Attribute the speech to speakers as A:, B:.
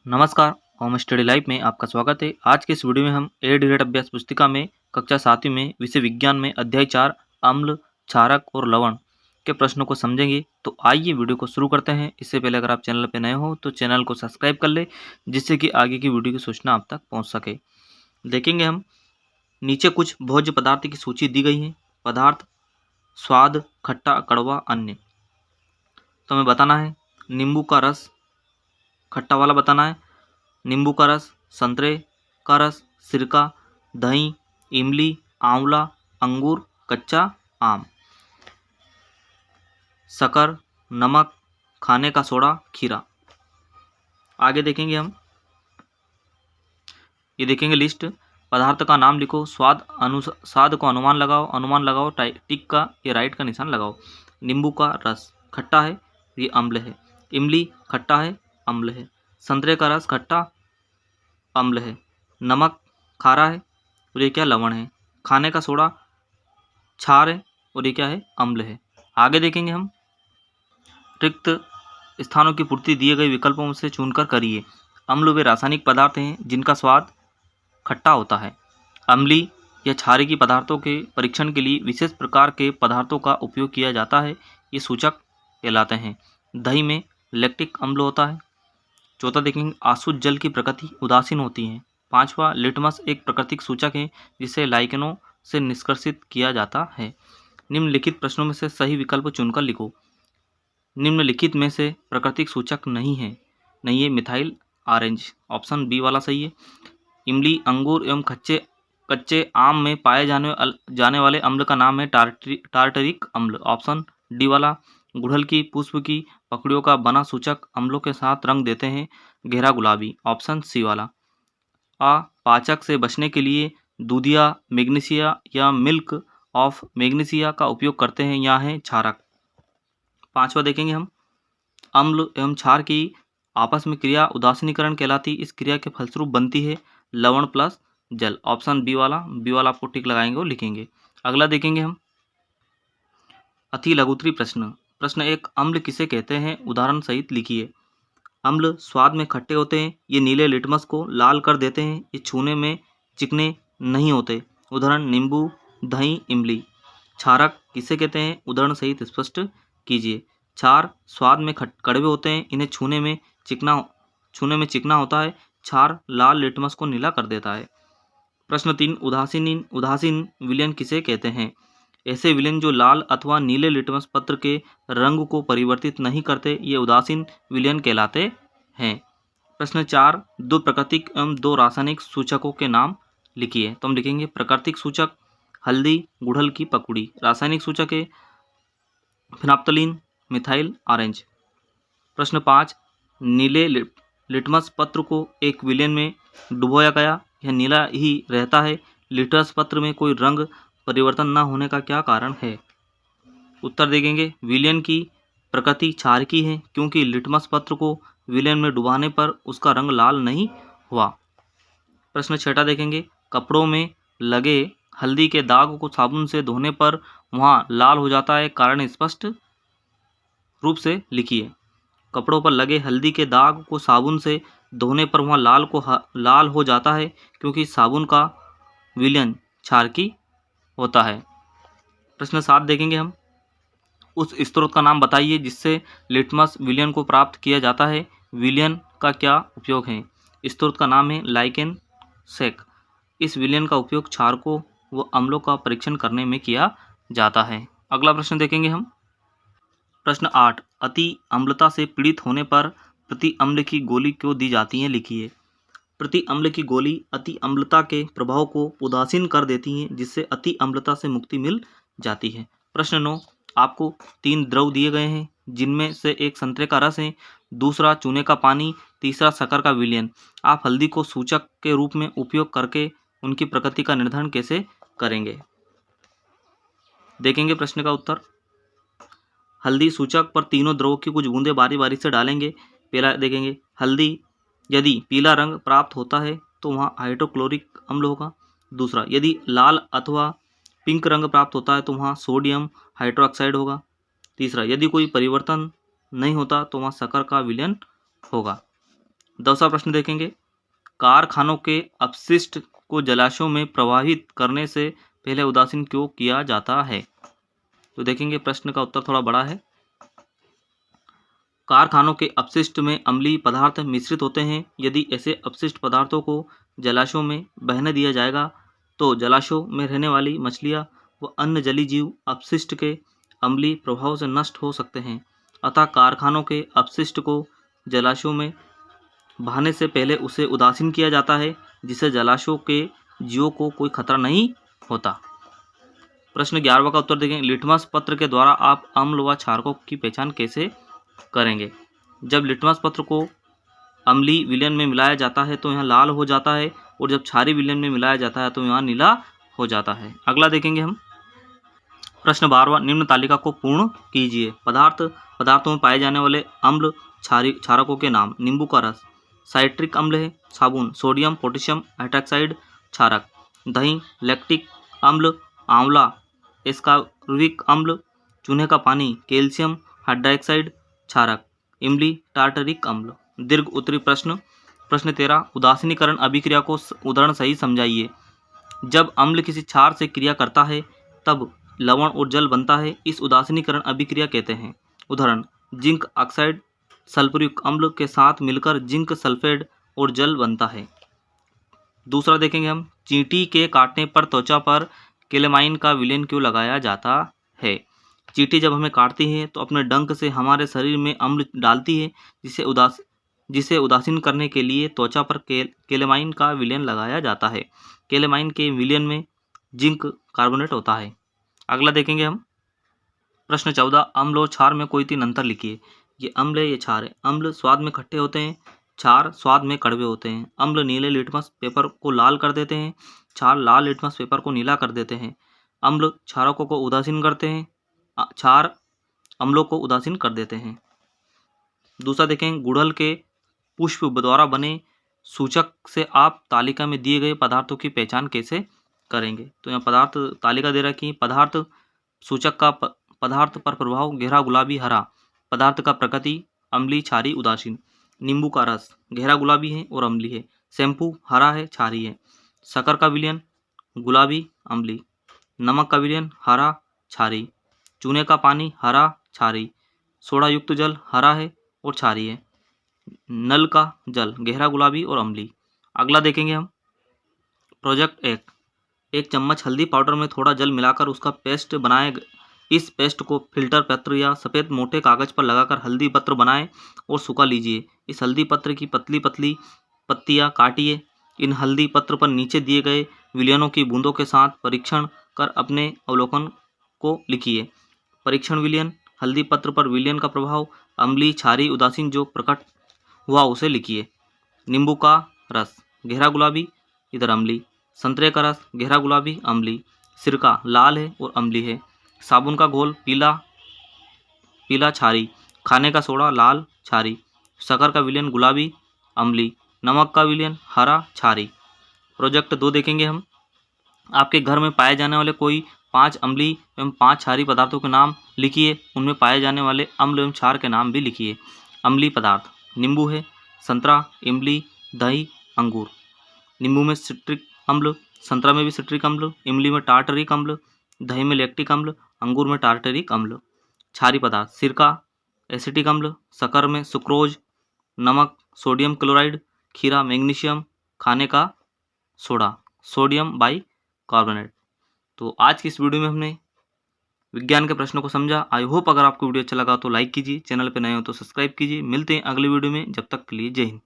A: नमस्कार, home study live में आपका स्वागत है। आज के इस वीडियो में हम एडीरेट अभ्यास पुस्तिका में कक्षा 7वीं में विषय विज्ञान में अध्याय 4 अम्ल, क्षारक और लवण के प्रश्नों को समझेंगे। तो आइए वीडियो को शुरू करते हैं। इससे पहले अगर आप चैनल पर नए हो तो चैनल को सब्सक्राइब कर ले, जिससे कि आगे की वीडियो की सूचना आप तक पहुँच सके। देखेंगे हम नीचे कुछ भोज्य पदार्थ की सूची दी गई है। पदार्थ स्वाद, खट्टा, कड़वा, अन्य। तो हमें बताना है नींबू का रस, खट्टा वाला बताना है। नींबू का रस, संतरे का रस, सिरका, दही, इमली, आंवला, अंगूर, कच्चा आम। शक्कर, नमक, खाने का सोडा, खीरा। आगे देखेंगे हम, ये देखेंगे लिस्ट। पदार्थ का नाम लिखो, स्वाद को अनुमान लगाओ, टिक का ये राइट का निशान लगाओ। नींबू का रस खट्टा है, ये अम्ल है। इमली खट्टा है, अम्ल है। संतरे का रस खट्टा, अम्ल है। नमक खारा है और ये क्या लवण है। खाने का सोडा क्षार है और ये क्या है, अम्ल है। आगे देखेंगे हम, रिक्त स्थानों की पूर्ति दिए गए विकल्पों से चुनकर करिए। अम्ल वे रासायनिक पदार्थ हैं जिनका स्वाद खट्टा होता है। अम्लीय या क्षारीय पदार्थों के परीक्षण के लिए विशेष प्रकार के पदार्थों का उपयोग किया जाता है, ये सूचक कहलाते हैं। दही में लैक्टिक अम्ल होता है। चौथा देखेंगे, आसुत जल की प्रकृति उदासीन होती है। पांचवा, लिटमस एक प्राकृतिक सूचक है जिसे लाइकेनों से निष्कर्षित किया जाता है। निम्नलिखित प्रश्नों में से सही विकल्प चुनकर लिखो। निम्नलिखित में से प्राकृतिक सूचक नहीं है मिथाइल ऑरेंज, ऑप्शन बी वाला सही है। इमली, अंगूर एवं कच्चे आम में पाए जाने वाले अम्ल का नाम है टार्टरिक अम्ल, ऑप्शन डी वाला। गुड़हल की पुष्प की पकड़ियों का बना सूचक अम्लों के साथ रंग देते हैं, गहरा गुलाबी, ऑप्शन सी वाला। पाचक से बचने के लिए दूधिया मैग्नीशिया या मिल्क ऑफ मैग्नीशिया का उपयोग करते हैं, यहाँ है क्षारक। पांचवा देखेंगे हम, अम्ल एवं क्षार की आपस में क्रिया उदासीनीकरण कहलाती। इस क्रिया के फलस्वरूप बनती है लवण प्लस जल, ऑप्शन बी वाला आपको टिक लगाएंगे और लिखेंगे। अगला देखेंगे हम, अति लघुत्तरी प्रश्न 1, अम्ल किसे कहते हैं, उदाहरण सहित लिखिए। अम्ल स्वाद में खट्टे होते हैं, ये नीले लिटमस को लाल कर देते हैं, ये छूने में चिकने नहीं होते, उदाहरण नींबू, दही, इमली। क्षारक किसे कहते हैं, उदाहरण सहित स्पष्ट कीजिए। क्षार स्वाद में कड़वे होते हैं, इन्हें छूने में चिकना होता है। क्षार लाल लिटमस को नीला कर देता है। प्रश्न 3, उदासीन विलयन किसे कहते हैं, ऐसे विलयन जो लाल अथवा नीले लिटमस पत्र के रंग को परिवर्तित नहीं करते, ये उदासीन विलयन कहलाते हैं। प्रश्न 4, दो प्राकृतिक एवं दो रासायनिक सूचकों के नाम लिखिए। तो हम लिखेंगे प्राकृतिक सूचक हल्दी, गुड़हल की पकड़ी। रासायनिक सूचक है फिनाप्थलीन, मिथाइल ऑरेंज। प्रश्न 5, नीले लिटमस पत्र को एक विलयन में डुबोया गया, यह नीला ही रहता है, लिटमस पत्र में कोई रंग परिवर्तन न होने का क्या कारण है। उत्तर देखेंगे, विलयन की प्रकृति क्षारकी है, क्योंकि लिटमस पत्र को विलयन में डुबाने पर उसका रंग लाल नहीं हुआ। प्रश्न 6 देखेंगे, कपड़ों में लगे हल्दी के दाग को साबुन से धोने पर वहां लाल हो जाता है, कारण स्पष्ट रूप से लिखिए। कपड़ों पर लगे हल्दी के दाग को साबुन से धोने पर वहां लाल हो जाता है, क्योंकि साबुन का विलयन क्षारकी होता है। प्रश्न 7 देखेंगे हम, उस स्रोत का नाम बताइए जिससे लिटमस विलयन को प्राप्त किया जाता है। विलयन का क्या उपयोग है। स्रोत का नाम है लाइकेन सेक। इस विलयन का उपयोग क्षारकों व अम्लों का परीक्षण करने में किया जाता है। अगला प्रश्न देखेंगे हम, प्रश्न 8, अति अम्लता से पीड़ित होने पर प्रति अम्ल की गोली क्यों दी जाती है, लिखिए। प्रति अम्ल की गोली अति अम्लता के प्रभाव को उदासीन कर देती है, जिससे अति अम्लता से मुक्ति मिल जाती है। प्रश्न 9, आपको 3 द्रव दिए गए हैं, जिनमें से एक संतरे का रस है, दूसरा चूने का पानी, तीसरा शक्कर का विलयन। आप हल्दी को सूचक के रूप में उपयोग करके उनकी प्रकृति का निर्धारण कैसे करेंगे। देखेंगे प्रश्न का उत्तर, हल्दी सूचक पर तीनों द्रवों की कुछ बूंदे बारी बारी से डालेंगे। पहला देखेंगे, हल्दी यदि पीला रंग प्राप्त होता है तो वहाँ हाइड्रोक्लोरिक अम्ल होगा। दूसरा, यदि लाल अथवा पिंक रंग प्राप्त होता है तो वहाँ सोडियम हाइड्रोक्साइड होगा। तीसरा, यदि कोई परिवर्तन नहीं होता तो वहाँ शक्कर का विलयन होगा। दूसरा प्रश्न देखेंगे, कारखानों के अपशिष्ट को जलाशयों में प्रवाहित करने से पहले उदासीन क्यों किया जाता है? तो देखेंगे प्रश्न का उत्तर थोड़ा बड़ा है। कारखानों के अपशिष्ट में अम्लीय पदार्थ मिश्रित होते हैं। यदि ऐसे अपशिष्ट पदार्थों को जलाशयों में बहने दिया जाएगा तो जलाशयों में रहने वाली मछलियां व अन्य जलीय जीव अपशिष्ट के अम्लीय प्रभाव से नष्ट हो सकते हैं। अतः कारखानों के अपशिष्ट को जलाशयों में बहाने से पहले उसे उदासीन किया जाता है, जिससे जलाशयों के जीवों को कोई खतरा नहीं होता। प्रश्न 11वां का उत्तर देखें, लिटमस पत्र के द्वारा आप अम्ल व क्षारकों की पहचान कैसे करेंगे? जब लिटमस पत्र को अम्लीय विलयन में मिलाया जाता है तो यहाँ लाल हो जाता है, और जब क्षारीय विलयन में मिलाया जाता है तो यहाँ नीला हो जाता है। अगला देखेंगे हम प्रश्न 12वां, निम्न तालिका को पूर्ण कीजिए। पदार्थों में पाए जाने वाले अम्ल क्षारकों के नाम। नींबू का रस साइट्रिक अम्ल है। साबुन सोडियम पोटेशियम हाइड्रोक्साइड क्षारक। दही लैक्टिक अम्ल। आंवला एस्कॉर्बिक अम्ल। चूने का पानी कैल्शियम हाइड्रोक्साइड क्षारक। इमली टार्टरिक अम्ल। दीर्घ उत्तरी प्रश्न 13, उदासीनीकरण अभिक्रिया को उदाहरण सही समझाइए। जब अम्ल किसी क्षार से क्रिया करता है तब लवण और जल बनता है, इस उदासीनीकरण अभिक्रिया कहते हैं। उदाहरण, जिंक ऑक्साइड सल्फ्यूरिक अम्ल के साथ मिलकर जिंक सल्फेट और जल बनता है। दूसरा देखेंगे हम, चींटी के काटने पर त्वचा पर केलेमाइन का विलयन क्यों लगाया जाता है? चींटी जब हमें काटती है तो अपने डंक से हमारे शरीर में अम्ल डालती है, जिसे उदासीन करने के लिए त्वचा पर केलेमाइन का विलयन लगाया जाता है। केलेमाइन के विलयन में जिंक कार्बोनेट होता है। अगला देखेंगे हम प्रश्न 14, अम्ल और क्षार में कोई 3 अंतर लिखिए। ये अम्ल है, ये क्षार है। अम्ल स्वाद में खट्टे होते हैं, क्षार स्वाद में कड़वे होते हैं। अम्ल नीले लिटमस पेपर को लाल कर देते हैं, क्षार लाल लिटमस पेपर को नीला कर देते हैं। अम्ल क्षारकों को उदासीन करते हैं, क्षार अम्लों को उदासीन कर देते हैं। दूसरा देखें, गुड़हल के पुष्प द्वारा बने सूचक से आप तालिका में दिए गए पदार्थों की पहचान कैसे करेंगे? तो यहाँ पदार्थ तालिका दे रखी। पदार्थ सूचक का पदार्थ पर प्रभाव गहरा गुलाबी हरा। पदार्थ का प्रकृति अम्लीय क्षारीय उदासीन। नींबू का रस गहरा गुलाबी है और अम्लीय है। शैम्पू हरा है क्षारीय है। शक्कर का विलयन गुलाबी अम्लीय। नमक का विलयन हरा क्षारीय। चूने का पानी हरा क्षारीय। सोडा युक्त जल हरा है और क्षारीय है। नल का जल गहरा गुलाबी और अम्लीय। अगला देखेंगे हम प्रोजेक्ट 1 चम्मच हल्दी पाउडर में थोड़ा जल मिलाकर उसका पेस्ट बनाए। इस पेस्ट को फिल्टर पत्र या सफ़ेद मोटे कागज पर लगाकर हल्दी पत्र बनाएं और सुखा लीजिए। इस हल्दी पत्र की पतली पतली पत्तियां काटिए। इन हल्दी पत्र पर नीचे दिए गए विलयनों की बूंदों के साथ परीक्षण कर अपने अवलोकन को लिखिए। परीक्षण विलयन हल्दी पत्र पर विलयन का प्रभाव अम्लीय क्षारीय उदासीन जो प्रकट हुआ उसे लिखिए। नींबू का रस गहरा गुलाबी इधर अम्लीय। संतरे का रस गहरा गुलाबी अम्लीय। सिरका लाल है और अम्लीय है। साबुन का घोल पीला क्षारीय। खाने का सोडा लाल क्षारीय। शक्कर का विलयन गुलाबी अम्लीय। नमक का विलयन हरा क्षारीय। प्रोजेक्ट 2 देखेंगे हम, आपके घर में पाए जाने वाले कोई 5 अम्लीय एवं 5 क्षारीय पदार्थों के नाम लिखिए। उनमें पाए जाने वाले अम्ल एवं क्षार के नाम भी लिखिए। अम्लीय पदार्थ नींबू है, संतरा, इमली, दही, अंगूर। नींबू में सिट्रिक अम्ल, संतरा में भी सिट्रिक अम्ल, इमली में टार्टरिक अम्ल, दही में लैक्टिक अम्ल, अंगूर में टार्टरिक अम्ल। क्षारीय पदार्थ सिरका एसिटिक अम्ल, शक्कर में सुक्रोज, नमक सोडियम क्लोराइड, खीरा मैग्नीशियम, खाने का सोडा सोडियम बाइकार्बोनेट। तो आज की इस वीडियो में हमने विज्ञान के प्रश्नों को समझा। आई होप अगर आपको वीडियो अच्छा लगा तो लाइक कीजिए, चैनल पर नए हो तो सब्सक्राइब कीजिए। मिलते हैं अगली वीडियो में, जब तक के लिए जय हिंद।